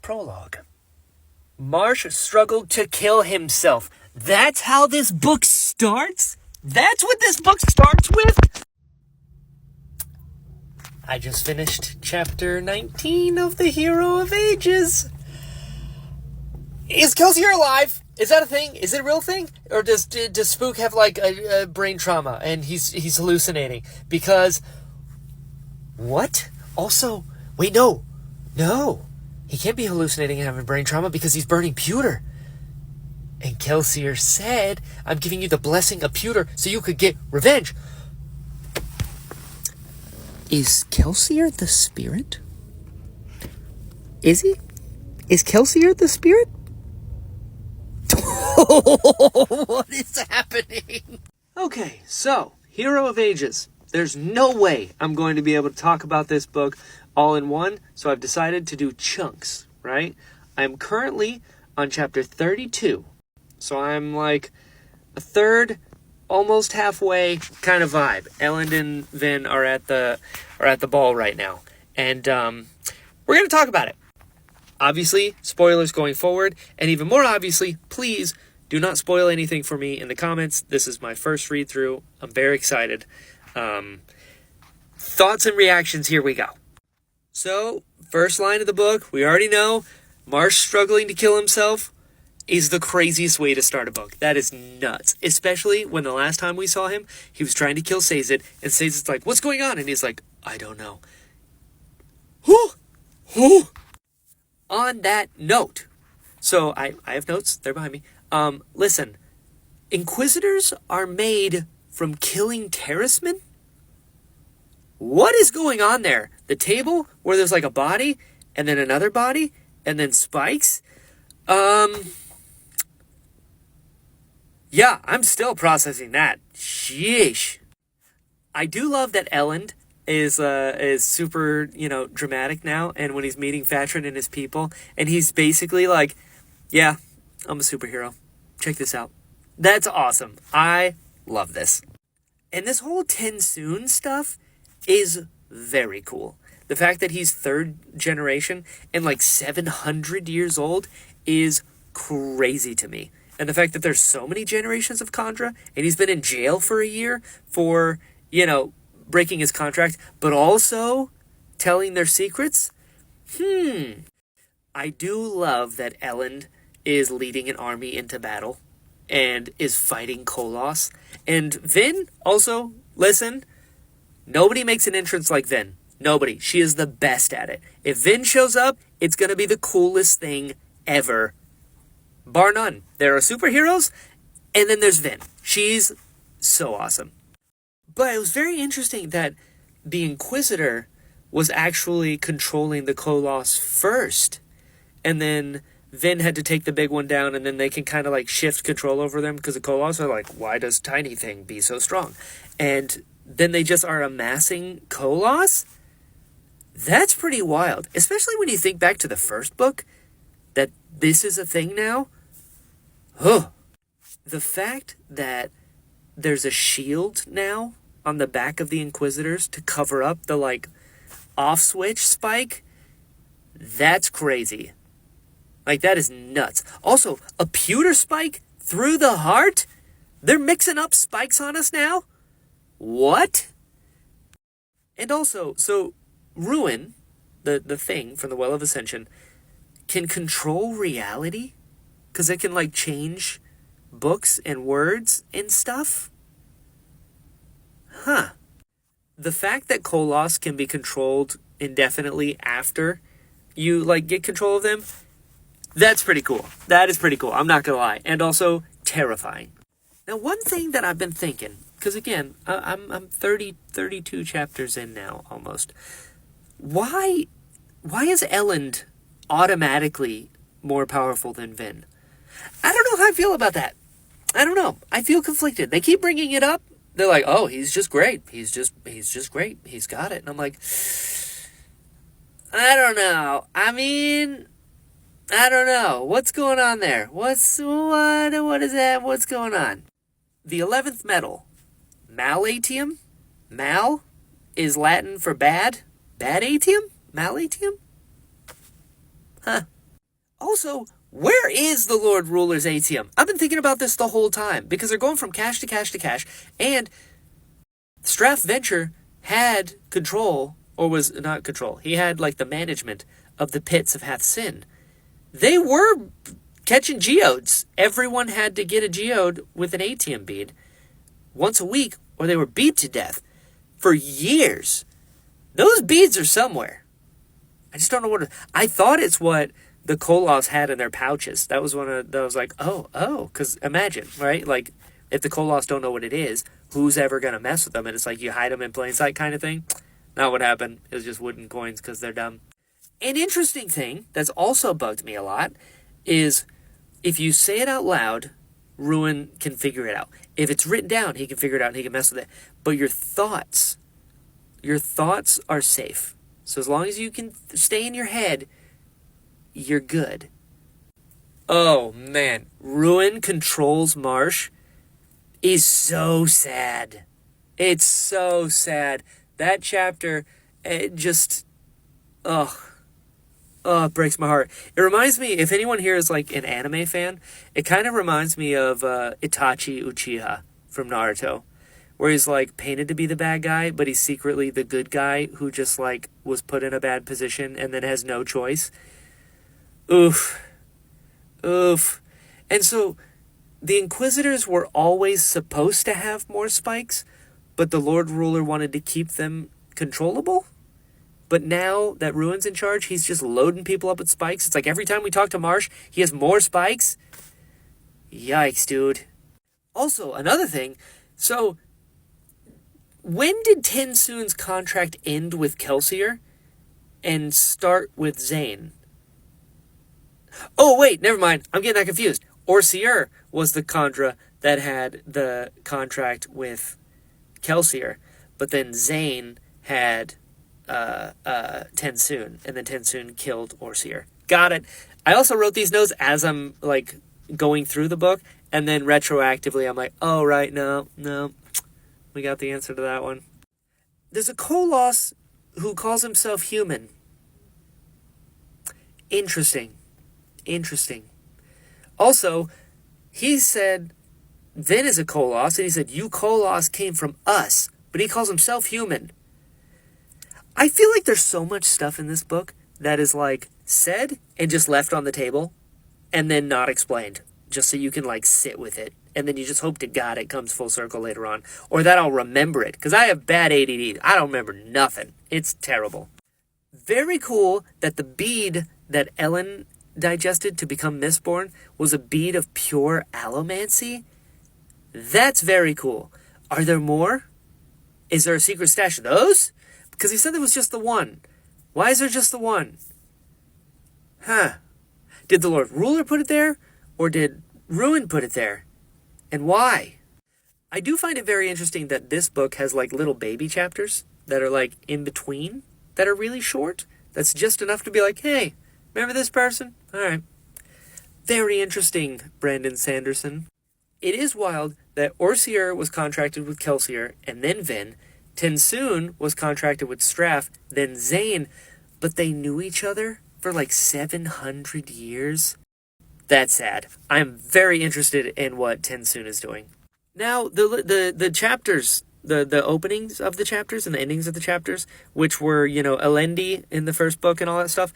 Prologue. Marsh struggled to kill himself. That's how this book starts? That's what this book starts with? I just finished chapter 19 of The Hero of Ages. Is Kelsier alive? Is that a thing? Is it a real thing? Or does Spook have like a brain trauma and he's hallucinating? Because what? Also, wait, no. He can't be hallucinating and having brain trauma because he's burning pewter. And Kelsier said, I'm giving you the blessing of pewter so you could get revenge. Is Kelsier the spirit? Is he? Is Kelsier the spirit? What is happening? Okay, so, Hero of Ages. There's no way I'm going to be able to talk about this book all in one, so I've decided to do chunks, right? I'm currently on chapter 32, so I'm like a third, almost halfway kind of vibe. Ellen and Vin are at the ball right now, and we're going to talk about it. Obviously, spoilers going forward, and even more obviously, please do not spoil anything for me in the comments. This is my first read-through. I'm very excited. Thoughts and reactions, here we go. So, first line of the book, we already know, Marsh struggling to kill himself is the craziest way to start a book. That is nuts. Especially when the last time we saw him, he was trying to kill Sazed, and Sazed's like, what's going on? And he's like, I don't know. Who? On that note, so I have notes, they're behind me. Listen, Inquisitors are made from killing terracemen? What is going on there? The table where there's like a body, and then another body, and then spikes? Yeah, I'm still processing that. Sheesh. I do love that Elend is super, dramatic now, and when he's meeting Fatrin and his people, and he's basically like, yeah, I'm a superhero. Check this out. That's awesome. I love this. And this whole Tensoon stuff is very cool. The fact that he's third generation and like 700 years old is crazy to me. And the fact that there's so many generations of Kandra, and he's been in jail for a year for, breaking his contract, but also telling their secrets? I do love that Elend is leading an army into battle and is fighting Koloss. And Vin, also, listen, nobody makes an entrance like Vin. Nobody. She is the best at it. If Vin shows up, it's going to be the coolest thing ever. Bar none. There are superheroes, and then there's Vin. She's so awesome. But it was very interesting that the Inquisitor was actually controlling the Koloss first. And then Vin had to take the big one down, and then they can kind of like shift control over them because the Koloss are like, why does tiny thing be so strong? And then they just are amassing Koloss? That's pretty wild. Especially when you think back to the first book, that this is a thing now. The fact that there's a shield now on the back of the Inquisitors to cover up the, off switch spike, that's crazy. That is nuts. Also, a pewter spike through the heart? They're mixing up spikes on us now? What? And also, so Ruin, the thing from the Well of Ascension, can control reality? Because it can, change books and words and stuff? The fact that Koloss can be controlled indefinitely after you, get control of them, that's pretty cool. That is pretty cool. I'm not going to lie. And also terrifying. Now, one thing that I've been thinking, because again, I'm 32 chapters in now, almost. Why is Elend automatically more powerful than Vin? I don't know how I feel about that. I don't know. I feel conflicted. They keep bringing it up. They're like, oh, he's just great. He's just great. He's got it. And I'm like, I don't know. I mean, I don't know. What's going on there? What is that? What's going on? The 11th metal, Malatium? Mal is Latin for bad? Bad atium? Malatium? Huh. Also, where is the Lord Ruler's ATM? I've been thinking about this the whole time, because they're going from cash to cash to cash, and Straff Venture had control, or was not control, he had like the management of the pits of Hath Sin. They were catching geodes. Everyone had to get a geode with an ATM bead once a week, or they were beat to death for years. Those beads are somewhere. I just don't know what. I thought it's what the Koloss had in their pouches. That was one of those, like, because imagine, right? Like, if the Koloss don't know what it is, who's ever going to mess with them? And it's like you hide them in plain sight kind of thing. Not what happened. It was just wooden coins because they're dumb. An interesting thing that's also bugged me a lot is if you say it out loud, Ruin can figure it out. If it's written down, he can figure it out and he can mess with it. But your thoughts are safe. So as long as you can stay in your head, you're good. Oh man, Ruin controls Marsh is so sad. It's so sad. That chapter, it just, it breaks my heart. It reminds me, if anyone here is like an anime fan, it kind of reminds me of Itachi Uchiha from Naruto, where he's like painted to be the bad guy, but he's secretly the good guy who just like was put in a bad position and then has no choice. Oof. And so the Inquisitors were always supposed to have more spikes, but the Lord Ruler wanted to keep them controllable. But now that Ruin's in charge, he's just loading people up with spikes. It's like every time we talk to Marsh, he has more spikes. Yikes, dude. Also, another thing, so when did Tensoon's contract end with Kelsier and start with Zane? Oh, wait, never mind. I'm getting that confused. Orsier was the Khandra that had the contract with Kelsier, but then Zane had Tensoon, and then Tensoon killed Orsier. Got it. I also wrote these notes as I'm like going through the book, and then retroactively I'm like, oh, right, no, we got the answer to that one. There's a Koloss who calls himself human. Interesting. Also, he said Vin is a Koloss, and he said you Koloss came from us, but he calls himself human. I feel like there's so much stuff in this book that is like said and just left on the table and then not explained, just so you can like sit with it, and then you just hope to God it comes full circle later on, or that I'll remember it, because I have bad ADD. I don't remember nothing. It's terrible. Very cool that the bead that Ellen digested to become Mistborn was a bead of pure allomancy. That's very cool. Are there more? Is there a secret stash of those? Because he said there was just the one. Why is there just the one? Huh. Did the Lord Ruler put it there? Or did Ruin put it there? And why? I do find it very interesting that this book has like little baby chapters that are like in between, that are really short. That's just enough to be like, hey, remember this person? All right. Very interesting, Brandon Sanderson. It is wild that Orsier was contracted with Kelsier and then Vin. Tensoon was contracted with Straff, then Zane, but they knew each other for like 700 years. That's sad. I'm very interested in what Tensoon is doing. Now, the chapters, the openings of the chapters and the endings of the chapters, which were, Elendi in the first book and all that stuff.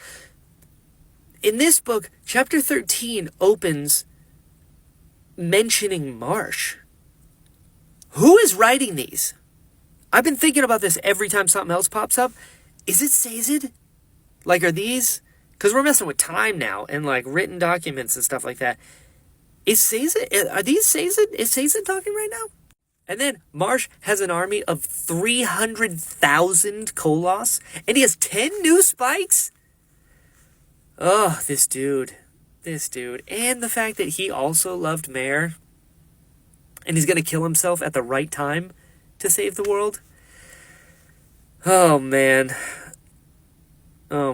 In this book, chapter 13 opens mentioning Marsh. Who is writing these? I've been thinking about this every time something else pops up. Is it Sazed? Like, are these... Because we're messing with time now and, like, written documents and stuff like that. Is Sazed... Are these Sazed? Is Sazed talking right now? And then Marsh has an army of 300,000 Koloss, and he has 10 new spikes? Oh, this dude. And the fact that he also loved Mare, and he's going to kill himself at the right time to save the world. Oh, man. I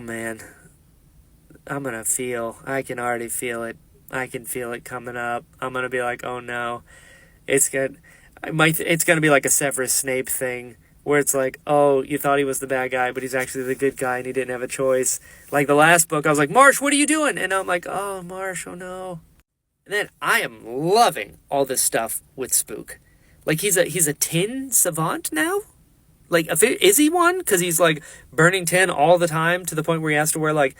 can already feel it. I can feel it coming up. I'm going to be like, oh no. It's going to be like a Severus Snape thing where it's like, oh, you thought he was the bad guy, but he's actually the good guy and he didn't have a choice. Like the last book, I was like, Marsh, what are you doing? And I'm like, oh, Marsh, oh no. And then I am loving all this stuff with Spook. Like he's a tin savant now? Like, is he one? Because he's like burning tin all the time to the point where he has to wear like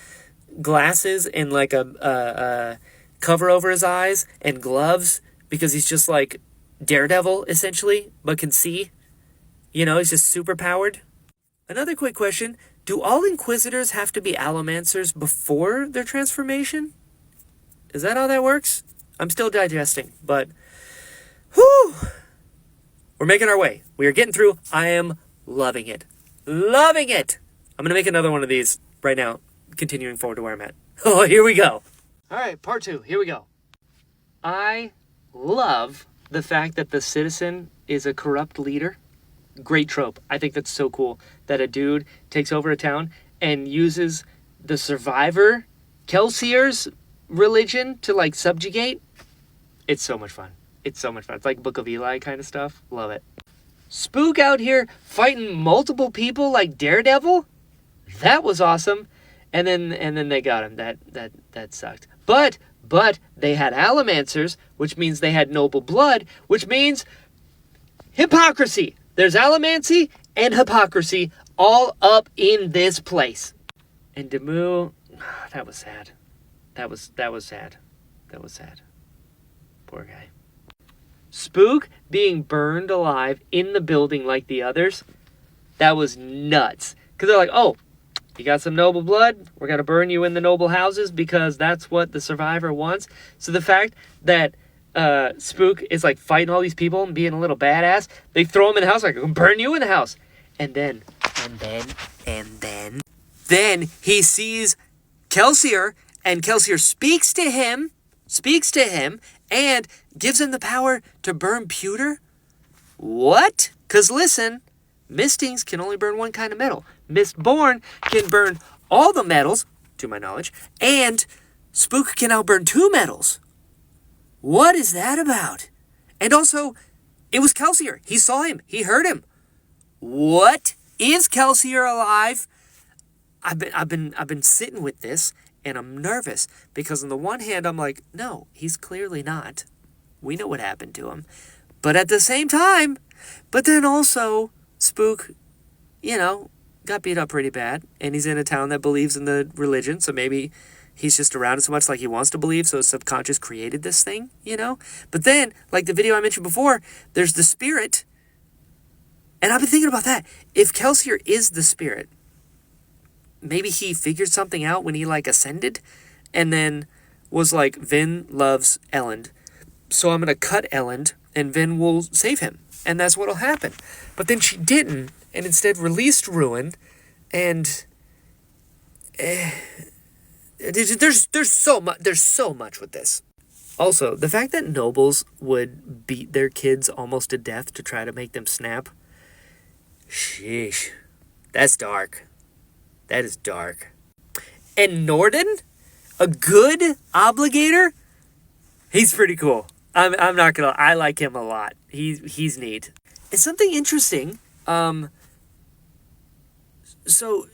glasses and like a cover over his eyes and gloves because he's just like Daredevil essentially, but can see. You know, he's just super powered. Another quick question. Do all Inquisitors have to be Allomancers before their transformation? Is that how that works? I'm still digesting, but whew, we're making our way. We are getting through. I am loving it. Loving it. I'm going to make another one of these right now, continuing forward to where I'm at. Oh, here we go. All right, part 2. Here we go. I love the fact that the citizen is a corrupt leader. Great trope. I think that's so cool that a dude takes over a town and uses the survivor Kelsier's religion to like subjugate. It's so much fun. It's so much fun. It's like Book of Eli kind of stuff. Love it. Spook out here fighting multiple people like Daredevil. That was awesome. And then they got him. That sucked. But they had Allomancers, which means they had noble blood, which means hypocrisy. There's allomancy and hypocrisy all up in this place. And Demu, that was sad. That was sad. That was sad. Poor guy. Spook being burned alive in the building like the others, that was nuts. Because they're like, oh, you got some noble blood? We're going to burn you in the noble houses because that's what the survivor wants. So the fact that Spook is like fighting all these people and being a little badass, they throw him in the house like, I'm going to burn you in the house. And then he sees Kelsier, and Kelsier speaks to him, and gives him the power to burn pewter? What? Because listen, Mistings can only burn one kind of metal. Mistborn can burn all the metals, to my knowledge, and Spook can now burn 2 metals. What is that about? And also, it was Kelsier. He saw him. He heard him. What? Is Kelsier alive? I've been sitting with this, and I'm nervous because on the one hand, I'm like, no, he's clearly not. We know what happened to him. But at the same time, but then also, Spook, you know, got beat up pretty bad, and he's in a town that believes in the religion, so maybe he's just around it so much like he wants to believe, so his subconscious created this thing, you know? But then, like the video I mentioned before, there's the spirit, and I've been thinking about that. If Kelsier is the spirit, maybe he figured something out when he, like, ascended, and then was like, Vin loves Elend, so I'm going to cut Elend, and Vin will save him, and that's what'll happen. But then she didn't, and instead released Ruin, and there's so much with this. Also, the fact that nobles would beat their kids almost to death to try to make them snap, sheesh, that's dark. That is dark. And Norden, a good obligator, he's pretty cool. I'm not gonna. I like him a lot. He's neat. It's something interesting. So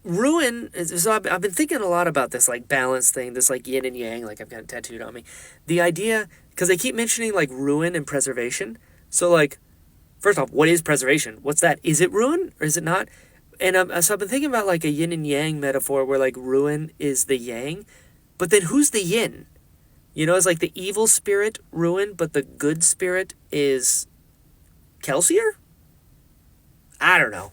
Ruin. So I've been thinking a lot about this like balance thing. This like yin and yang. Like I've got it tattooed on me. The idea, because they keep mentioning like ruin and preservation. So like, first off, what is preservation? What's that? Is it ruin or is it not? And so I've been thinking about like a yin and yang metaphor where like ruin is the yang, but then who's the yin? You know, it's like the evil spirit ruin, but the good spirit is Kelsier? I don't know.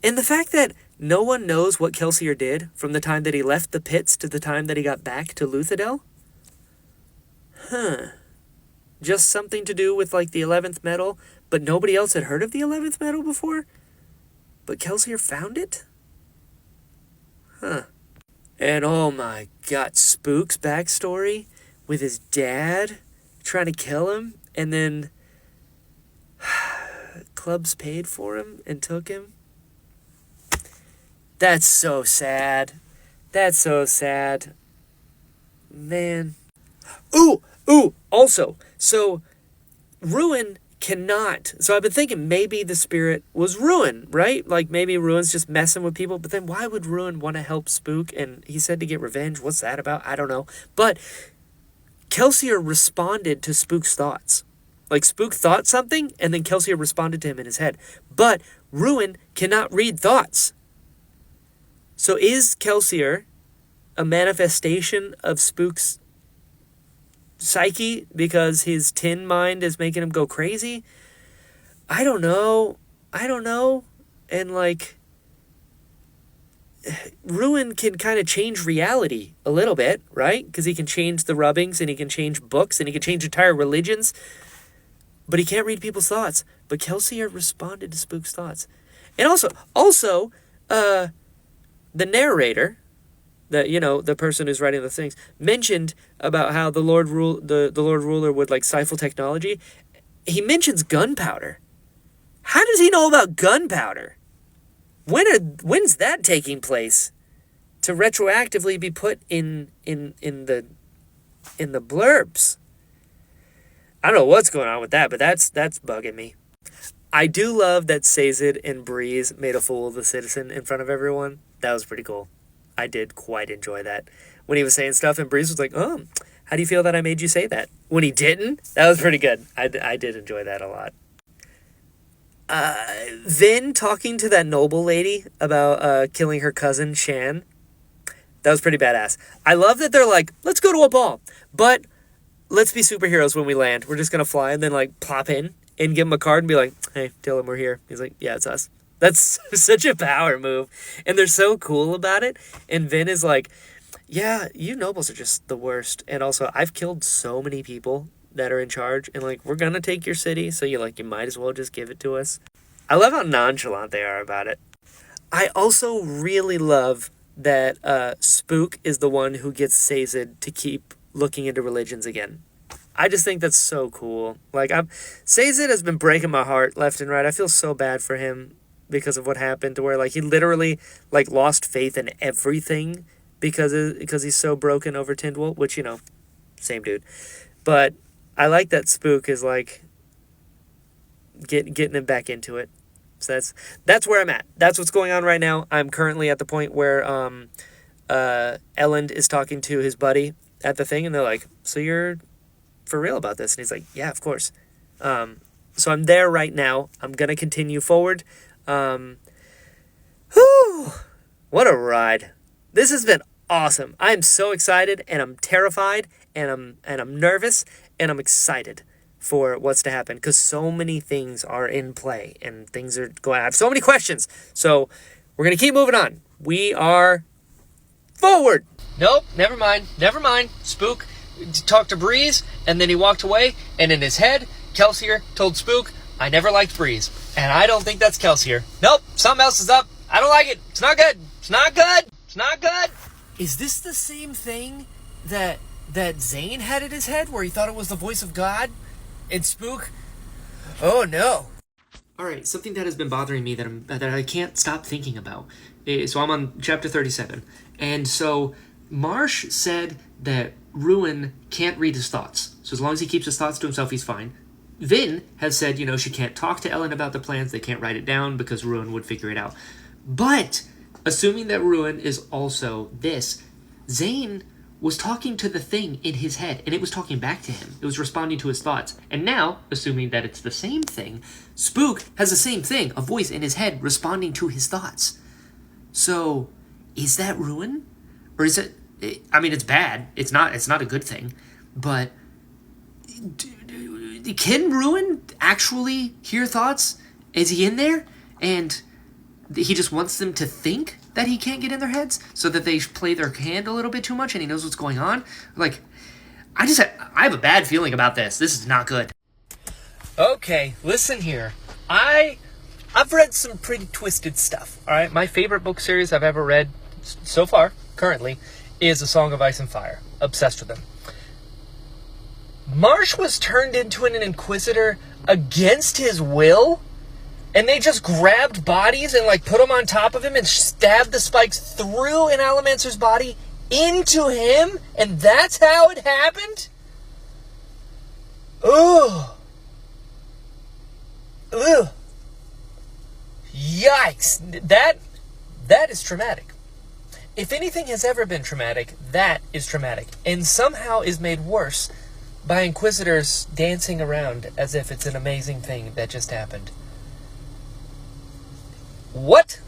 And the fact that no one knows what Kelsier did from the time that he left the pits to the time that he got back to Luthadel? Just something to do with like the 11th metal, but nobody else had heard of the 11th metal before? But Kelsier found it? And oh my god, Spook's backstory with his dad trying to kill him, and then clubs paid for him and took him. That's so sad. That's so sad. Man. Ooh, also, so Ruin cannot. So I've been thinking maybe the spirit was Ruin, right? Like maybe Ruin's just messing with people. But then why would Ruin want to help Spook? And he said to get revenge. What's that about? I don't know. But Kelsier responded to Spook's thoughts. Like Spook thought something, and then Kelsier responded to him in his head. But Ruin cannot read thoughts. So is Kelsier a manifestation of Spook's psyche because his tin mind is making him go crazy? I don't know. And like, Ruin can kind of change reality a little bit, right? Because he can change the rubbings, and he can change books, and he can change entire religions. But he can't read people's thoughts. But Kelsier responded to Spook's thoughts. And also, the narrator, the person who's writing the things, mentioned about how the Lord Ruler would like stifle technology. He mentions gunpowder. How does he know about gunpowder? When's that taking place? To retroactively be put in the blurbs. I don't know what's going on with that, but that's bugging me. I do love that Sazed and Breeze made a fool of the citizen in front of everyone. That was pretty cool. I did quite enjoy that. When he was saying stuff and Breeze was like, "Oh, how do you feel that I made you say that?" When he didn't, that was pretty good. I did enjoy that a lot. Then talking to that noble lady about killing her cousin Shan. That was pretty badass. I love that they're like, let's go to a ball, but let's be superheroes when we land. We're just going to fly and then like plop in and give him a card and be like, hey, tell him we're here. He's like, yeah, it's us. That's such a power move. And they're so cool about it. And Vin is like, yeah, you nobles are just the worst. And also, I've killed so many people that are in charge. And like, we're going to take your city. So you might as well just give it to us. I love how nonchalant they are about it. I also really love that Spook is the one who gets Sazed to keep looking into religions again. I just think that's so cool. Sazed has been breaking my heart left and right. I feel so bad for him because of what happened, to where he literally lost faith in everything because he's so broken over Tyndall, which same dude. But I like that Spook is getting him back into it. So that's where I'm at. That's what's going on right now. I'm currently at the point where Elend is talking to his buddy at the thing, and they're like, so you're for real about this? And he's like, yeah, of course. So I'm there right now. I'm going to continue forward. Whew, what a ride. This has been awesome. I am so excited, and I'm terrified, and I'm nervous, and I'm excited for what's to happen, because so many things are in play, and things are going on. I have so many questions. So we're going to keep moving on. We are forward. Nope, never mind. Spook talked to Breeze, and then he walked away, and in his head, Kelsier told Spook, I never liked Breeze, and I don't think that's Kelsier. Nope, something else is up. I don't like it. It's not good. Is this the same thing that Zane had in his head, where he thought it was the voice of God? And Spook? Oh no. Alright, something that has been bothering me that I can't stop thinking about. So I'm on chapter 37. And so Marsh said that Ruin can't read his thoughts. So as long as he keeps his thoughts to himself, he's fine. Vin has said, she can't talk to Ellen about the plans. They can't write it down because Ruin would figure it out. But assuming that Ruin is also this, Zane was talking to the thing in his head, and it was talking back to him. It was responding to his thoughts. And now, assuming that it's the same thing, Spook has the same thing, a voice in his head responding to his thoughts. So, is that Ruin? Or is it... it's bad. It's not a good thing. But can Ruin actually hear thoughts? Is he in there? And he just wants them to think that he can't get in their heads, so that they play their hand a little bit too much and he knows what's going on? I have a bad feeling about this. This is not good. Okay, listen here. I've read some pretty twisted stuff, alright? My favorite book series I've ever read so far, currently, is A Song of Ice and Fire. Obsessed with them. Marsh was turned into an inquisitor against his will? And they just grabbed bodies and put them on top of him and stabbed the spikes through an Alamancer's body into him? And that's how it happened? Ugh. Ugh. Yikes. That is traumatic. If anything has ever been traumatic, that is traumatic. And somehow is made worse by Inquisitors dancing around as if it's an amazing thing that just happened. What?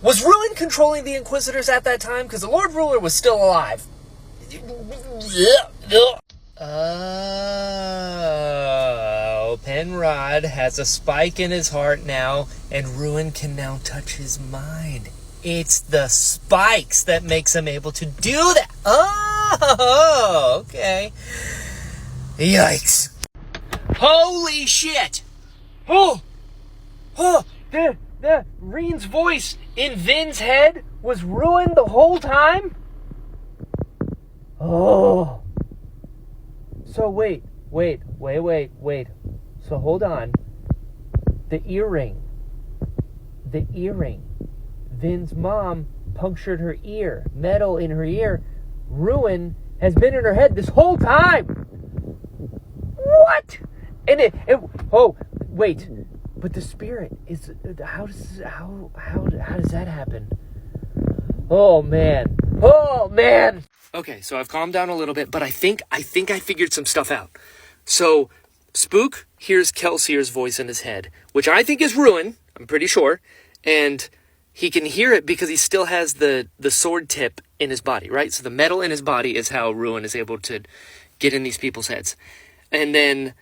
Was Ruin controlling the Inquisitors at that time? Because the Lord Ruler was still alive. Oh, Penrod has a spike in his heart now, and Ruin can now touch his mind. It's the spikes that makes him able to do that. Oh, okay. Yikes. Holy shit. The Reen's voice in Vin's head was ruined the whole time? Oh. So wait. So hold on. The earring. Vin's mom punctured her ear. Metal in her ear. Ruin has been in her head this whole time. What? And wait. But the spirit is, how does that happen? Oh man. Okay, so I've calmed down a little bit, but I think I figured some stuff out. So Spook hears Kelsier's voice in his head, which I think is Ruin, I'm pretty sure, and he can hear it because he still has the sword tip in his body, right? So the metal in his body is how Ruin is able to get in these people's heads. And then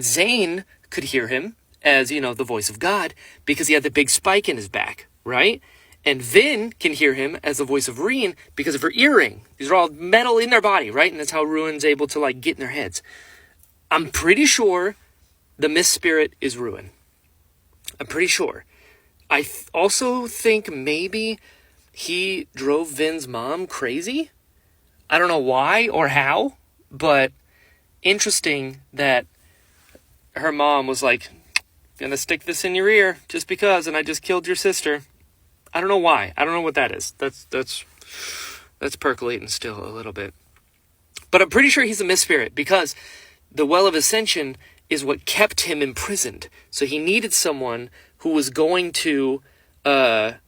Zane could hear him as, the voice of God because he had the big spike in his back, right? And Vin can hear him as the voice of Reen because of her earring. These are all metal in their body, right? And that's how Ruin's able to, get in their heads. I'm pretty sure the Mist Spirit is Ruin. I'm pretty sure. I also think maybe he drove Vin's mom crazy. I don't know why or how, but interesting that her mom was like, gonna stick this in your ear just because, and I just killed your sister. I don't know why. I don't know what that is. That's percolating still a little bit. But I'm pretty sure he's a Mist Spirit because the Well of Ascension is what kept him imprisoned. So he needed someone who was going to, let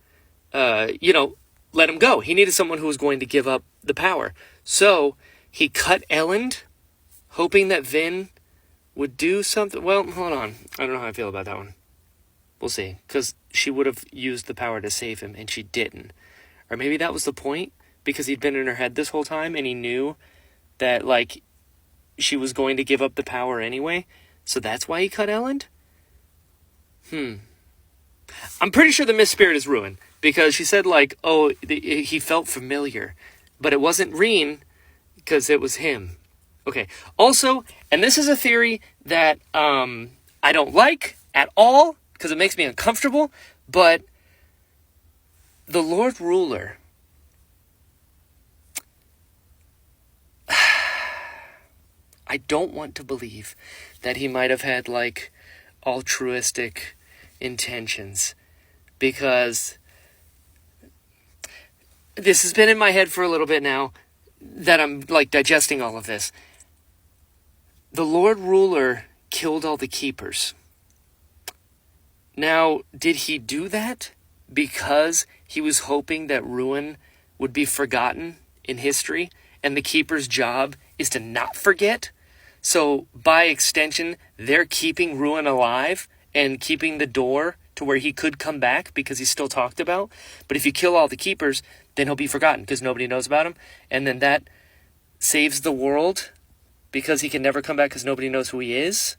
him go. He needed someone who was going to give up the power. So he cut Elend, hoping that Vin would do something. Well, hold on. I don't know how I feel about that one. We'll see. Because she would have used the power to save him, and she didn't. Or maybe that was the point, because he'd been in her head this whole time, and he knew that, she was going to give up the power anyway. So that's why he cut Elend? I'm pretty sure the Mist Spirit is Ruin, because she said, he felt familiar. But it wasn't Reen, because it was him. Okay. Also, and this is a theory that I don't like at all, because it makes me uncomfortable, but the Lord Ruler, I don't want to believe that he might have had, altruistic intentions, because this has been in my head for a little bit now that I'm, digesting all of this. The Lord Ruler killed all the keepers. Now, did he do that because he was hoping that Ruin would be forgotten in history, and the keeper's job is to not forget? So, by extension, they're keeping Ruin alive and keeping the door to where he could come back because he's still talked about. But if you kill all the keepers, then he'll be forgotten because nobody knows about him. And then that saves the world because he can never come back because nobody knows who he is.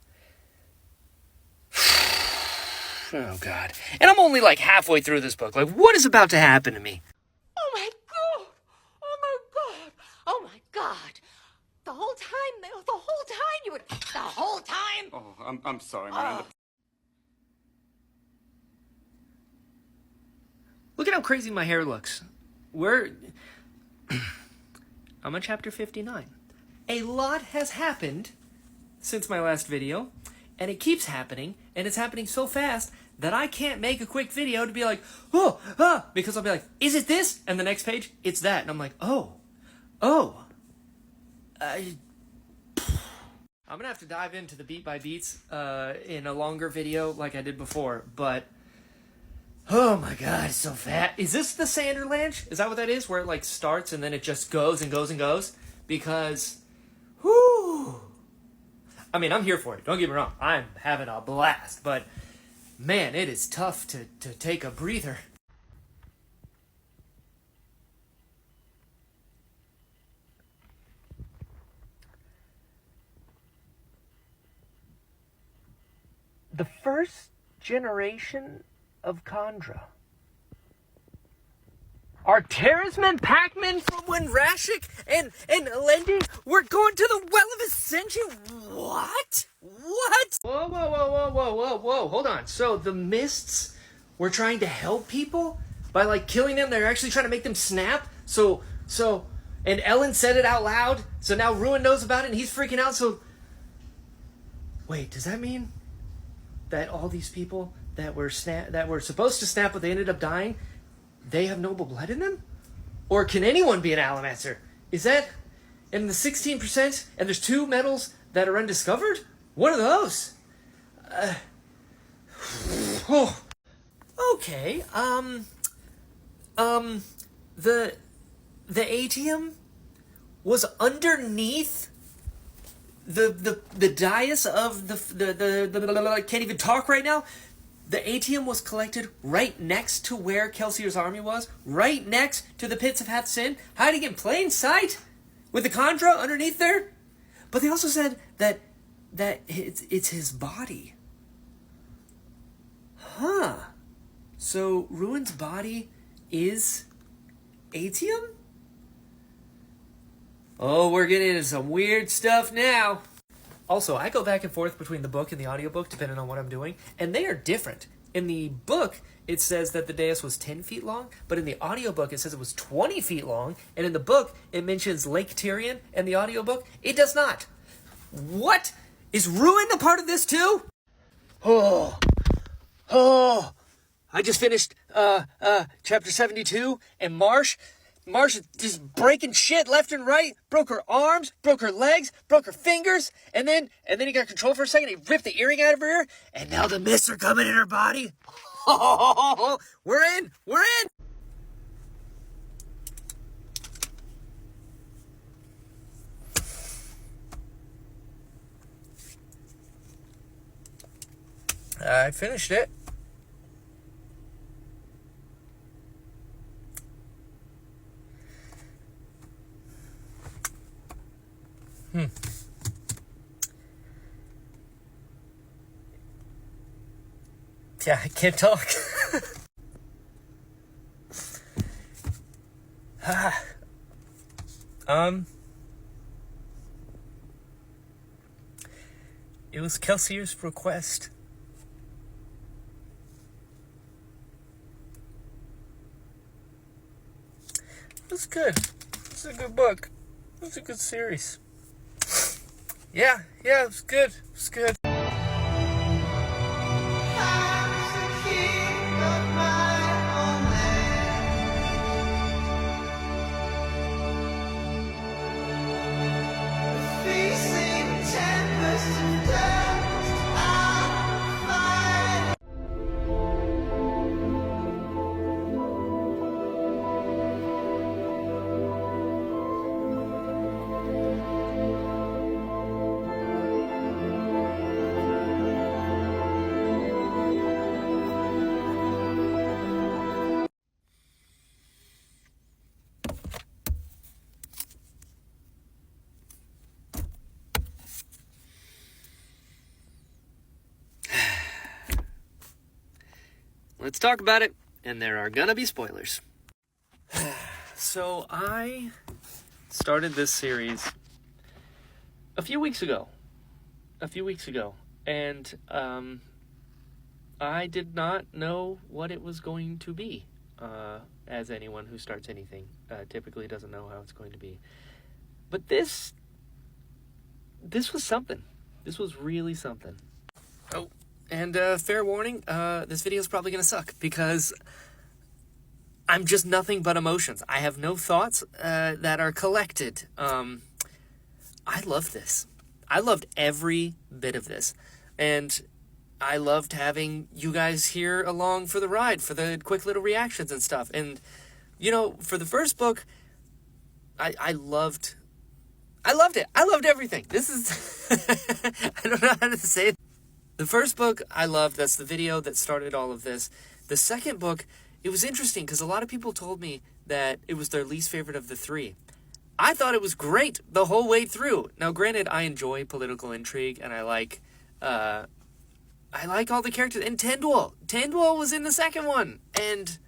Oh, God. And I'm only halfway through this book. What is about to happen to me? Oh, my God. Oh, my God. Oh, my God. The whole time you would... The whole time? Oh, I'm sorry, Miranda. Look at how crazy my hair looks. I'm on chapter 59. A lot has happened since my last video, and it keeps happening, and it's happening so fast that I can't make a quick video to be because I'll be like, is it this? And the next page, it's that. And I'm like, I'm gonna have to dive into the beat by beats in a longer video like I did before, but oh my god, it's so fat. Is this the Sanderlanche? Is that what that is? Where it like starts and then it just goes and goes and goes? Because, whoo! I mean, I'm here for it. Don't get me wrong. I'm having a blast, but man, it is tough to take a breather. The first generation of Khandra are Terracemen, Pac-Man from when Rashik and Lendi were going to the Well of Ascension? What? What? Whoa. Hold on. So the Mists were trying to help people by, like, killing them? They're actually trying to make them snap? And Ellen said it out loud, so now Ruin knows about it and he's freaking out, so... Wait, does that mean that all these people that were supposed to snap but they ended up dying, they have noble blood in them? Or can anyone be an Alamancer? Is that in the 16% and there's 2 metals that are undiscovered? What are those? Okay, the atium was underneath the dais of the I can't even talk right now. The atium was collected right next to where Kelsier's army was, right next to the pits of Hath Sin, hiding in plain sight with the Khandra underneath there. But they also said that it's his body. Huh. So Ruin's body is atium? Oh, we're getting into some weird stuff now. Also, I go back and forth between the book and the audiobook depending on what I'm doing, and they are different. In the book, it says that the dais was 10 feet long, but in the audiobook, it says it was 20 feet long, and in the book, it mentions Lake Tyrion, and the audiobook, it does not. What? Is Ruin a part of this too? Oh. I just finished chapter 72, and Marsh is just breaking shit left and right. Broke her arms, broke her legs, broke her fingers, and then he got control for a second. He ripped the earring out of her ear, and now the mists are coming in her body. Oh, we're in. I finished it. Yeah, I can't talk. It was Kelsier's request. It was good. It's a good book. It was a good series. Yeah, it was good. Let's talk about it, and there are gonna be spoilers. So I started this series a few weeks ago, and I did not know what it was going to be, as anyone who starts anything typically doesn't know how it's going to be. But this was something. This was really something. Oh, and fair warning, this video is probably going to suck because I'm just nothing but emotions. I have no thoughts that are collected. I love this. I loved every bit of this. And I loved having you guys here along for the ride, for the quick little reactions and stuff. And, you know, for the first book, I loved it. I loved everything. This is, I don't know how to say it. The first book I loved. That's the video that started all of this. The second book, it was interesting because a lot of people told me that it was their least favorite of the three. I thought it was great the whole way through. Now, granted, I enjoy political intrigue, and I like all the characters. And Tindwell was in the second one. And,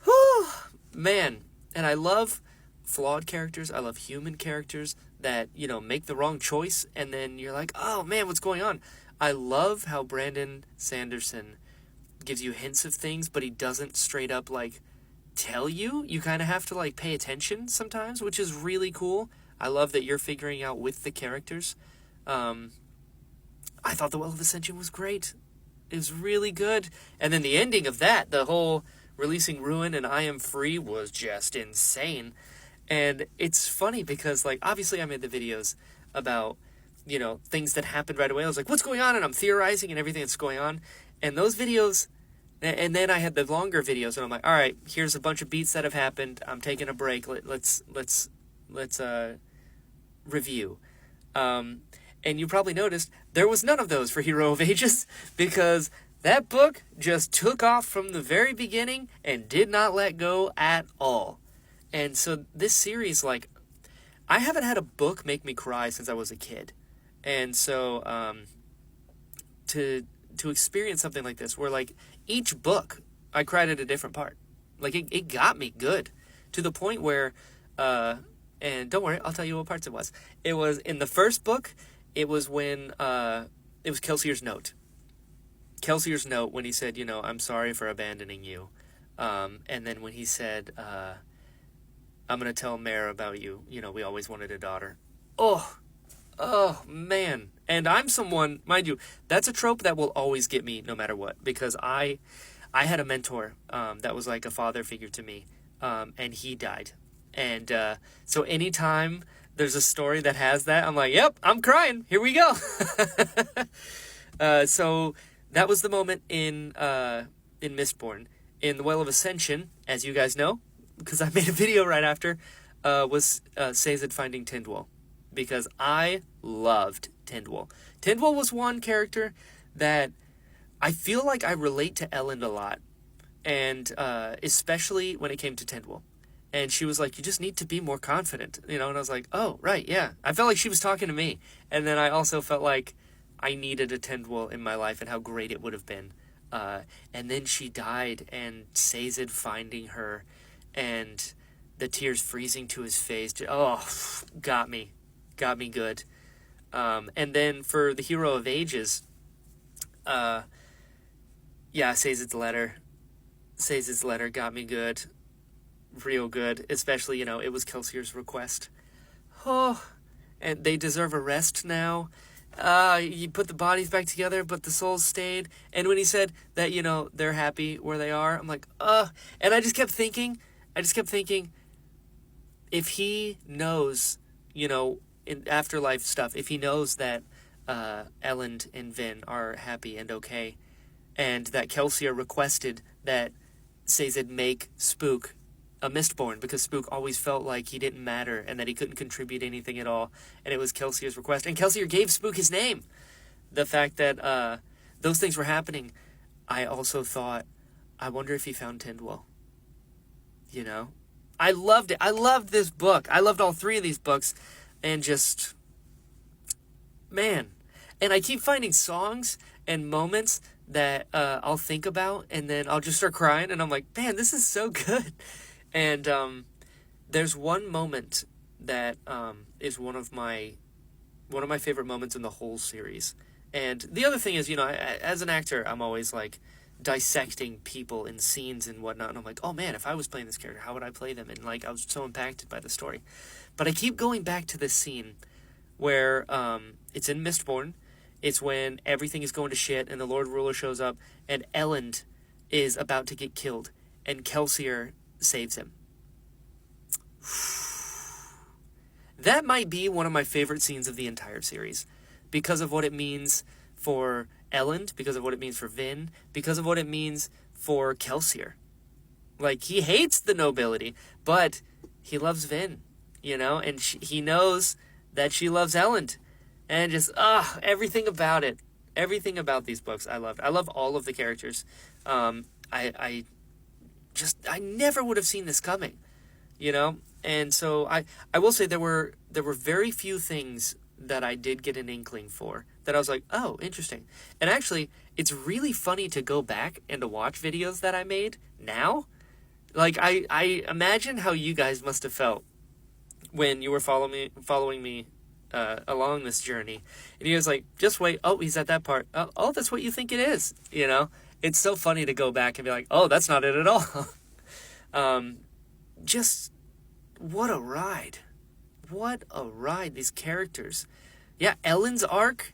whew, man. And I love flawed characters. I love human characters that, you know, make the wrong choice. And then you're like, oh, man, what's going on? I love how Brandon Sanderson gives you hints of things, but he doesn't straight up, like, tell you. You kind of have to, like, pay attention sometimes, which is really cool. I love that you're figuring out with the characters. I thought The Well of Ascension was great. It was really good. And then the ending of that, the whole releasing Ruin and I Am Free, was just insane. And it's funny because, like, obviously I made the videos about, you know, things that happened right away. I was like, what's going on? And I'm theorizing and everything that's going on. And those videos, and then I had the longer videos, and I'm like, all right, here's a bunch of beats that have happened. I'm taking a break. Let's review. And you probably noticed there was none of those for Hero of Ages, because that book just took off from the very beginning and did not let go at all. And so this series, like, I haven't had a book make me cry since I was a kid. And so to experience something like this, where, like, each book I cried at a different part. Like, it got me good, to the point where, and don't worry, I'll tell you what parts it was. It was in the first book. It was when, it was Kelsier's note. Kelsier's note when he said, you know, I'm sorry for abandoning you. And then when he said, I'm going to tell Mare about you. You know, we always wanted a daughter. Oh, man. And I'm someone, mind you, that's a trope that will always get me no matter what. Because I had a mentor that was like a father figure to me. And he died. And so anytime there's a story that has that, I'm like, yep, I'm crying. Here we go. So that was the moment in Mistborn. In The Well of Ascension, as you guys know, because I made a video right after, was Sazed finding Tindwell. Because I loved Tindwell. Tindwell was one character that I feel like I relate to Ellen a lot. And especially when it came to Tindwell. And she was like, you just need to be more confident, you know? And I was like, oh, right, yeah. I felt like she was talking to me. And then I also felt like I needed a Tindwell in my life and how great it would have been. And then she died, and Sazed finding her, and the tears freezing to his face. Oh, got me good. And then for the Hero of Ages, Sazed's letter got me good. Real good, especially, you know, it was Kelsier's request. Oh, and they deserve a rest now. You put the bodies back together, but the souls stayed. And when he said that, you know, they're happy where they are, I'm like, and I just kept thinking, if he knows, you know, in afterlife stuff, if he knows that Elend and Vin are happy and okay, and that Kelsier requested that Sazed make Spook a Mistborn, because Spook always felt like he didn't matter and that he couldn't contribute anything at all, and it was Kelsier's request, and Kelsier gave Spook his name. The fact that those things were happening, I also thought, I wonder if he found Tindwell. You know? I loved it. I loved this book. I loved all three of these books, and just, man. And I keep finding songs and moments that I'll think about, and then I'll just start crying, and I'm like, man, this is so good. And there's one moment that is one of my favorite moments in the whole series. And the other thing is, you know, as an actor, I'm always like dissecting people and scenes and whatnot. And I'm like, oh man, if I was playing this character, how would I play them? And like, I was so impacted by the story. But I keep going back to this scene where it's in Mistborn. It's when everything is going to shit and the Lord Ruler shows up and Elend is about to get killed and Kelsier saves him. that might be one of my favorite scenes of the entire series because of what it means for Elend, because of what it means for Vin, because of what it means for Kelsier. Like, he hates the nobility, but he loves Vin, you know, and he knows that she loves Elend. And just, everything about it. Everything about these books I loved. I love all of the characters. I never would have seen this coming, you know? And so I will say there were very few things that I did get an inkling for that I was like, oh, interesting. And actually, it's really funny to go back and to watch videos that I made now. Like, I imagine how you guys must have felt when you were following me along this journey. And he was like, just wait. Oh, he's at that part. Oh, that's what you think it is. You know, it's so funny to go back and be like, oh, that's not it at all. Just what a ride. What a ride. These characters. Yeah, Ellen's arc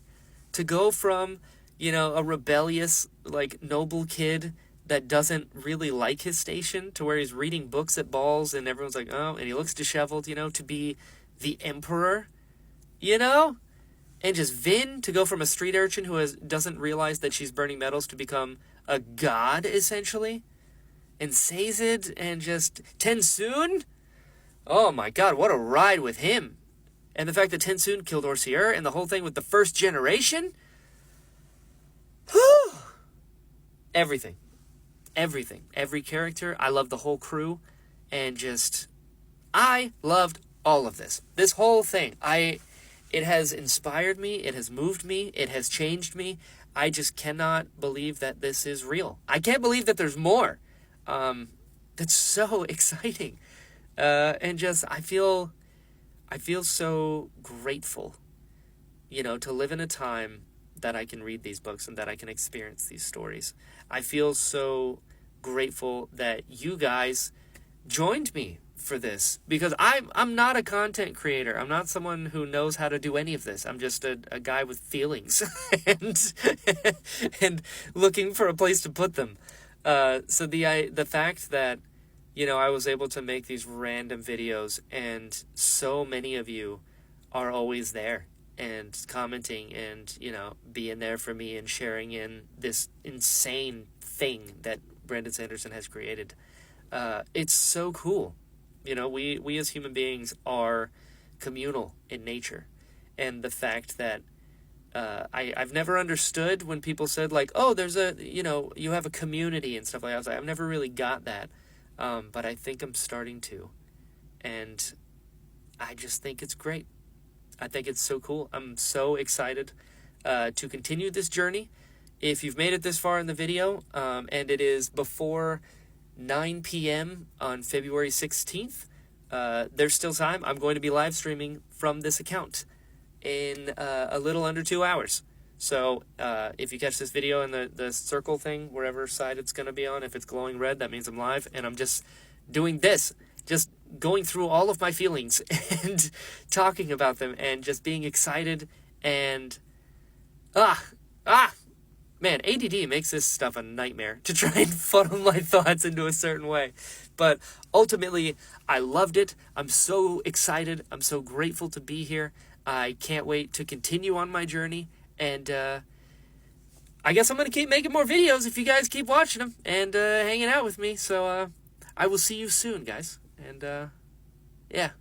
to go from, you know, a rebellious, like, noble kid that doesn't really like his station to where he's reading books at balls and everyone's like, oh, and he looks disheveled, you know, to be the emperor, you know? And just Vin to go from a street urchin who doesn't realize that she's burning metals to become a god, essentially. And Sazed and just Tensoon. Oh my god, what a ride with him. And the fact that Tensoon killed Orsier and the whole thing with the first generation. Whew. Everything. Every character. I love the whole crew. And just, I loved all of this. This whole thing. It has inspired me. It has moved me. It has changed me. I just cannot believe that this is real. I can't believe that there's more. That's so exciting. And just, I feel so grateful, you know, to live in a time that I can read these books and that I can experience these stories. I feel so grateful that you guys joined me for this, because I'm not a content creator. I'm not someone who knows how to do any of this. I'm just a guy with feelings and looking for a place to put them. So the fact that, you know, I was able to make these random videos and so many of you are always there and commenting and, you know, being there for me and sharing in this insane thing that Brandon Sanderson has created. It's so cool. You know, we as human beings are communal in nature. And the fact that I've never understood when people said, like, oh, there's you have a community and stuff like that. I was like, I've never really got that. But I think I'm starting to. And I just think it's great. I think it's so cool. I'm so excited to continue this journey. If you've made it this far in the video, and it is before 9 p.m. on February 16th, there's still time. I'm going to be live streaming from this account in a little under 2 hours. So if you catch this video in the circle thing, wherever side it's going to be on, if it's glowing red, that means I'm live. And I'm just doing this, just going through all of my feelings and talking about them and just being excited. And man, ADD makes this stuff a nightmare to try and funnel my thoughts into a certain way. But ultimately, I loved it. I'm so excited. I'm so grateful to be here. I can't wait to continue on my journey. And I guess I'm going to keep making more videos if you guys keep watching them and hanging out with me. So I will see you soon, guys. And yeah.